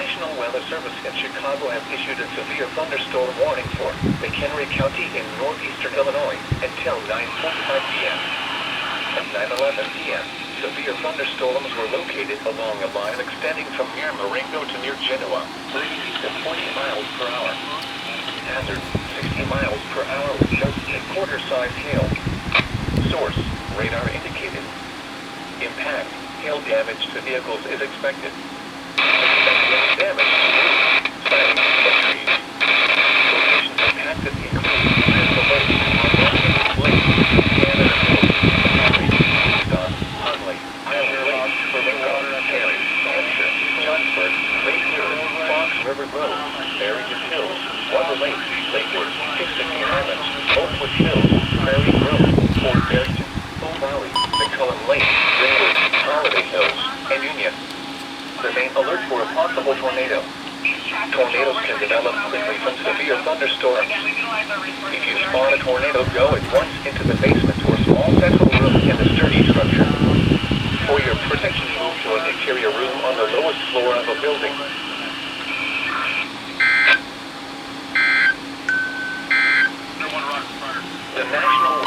National Weather Service in Chicago has issued a severe thunderstorm warning for Mchenry County in northeastern Illinois until 9:45 p.m. At 9:11 p.m., severe thunderstorms were located along a line extending from near Marengo to near Genoa, 30 to 40 miles per hour. Hazard, 60 miles per hour with just a quarter-size hail. Source, radar indicated. Impact, hail damage to vehicles is expected. Expected damage to roofs, siding, and trees. Locations impacted include Crystal Lake, Rockford Lake, Canada Hills, Mchenry, Woodstock, Hunley, Island Lake, Marengo, Perry, Hampshire, Johnsburg, Lake Erie, Fox River Grove, Barrington Hills, Water Lake, Lakewood, Kissimmee Islands, Oakwood Hills, Prairie Grove, Fort Barrington, Bull Valley, McCullum Lake, Greenwood, Holiday Hills, and Union. Remain alert for a possible tornado. Tornadoes can develop quickly from severe thunderstorms. If you spawn a tornado, go at once into the basement or small central room in the sturdy structure. For your protection, move to an interior room on the lowest floor of a building. The National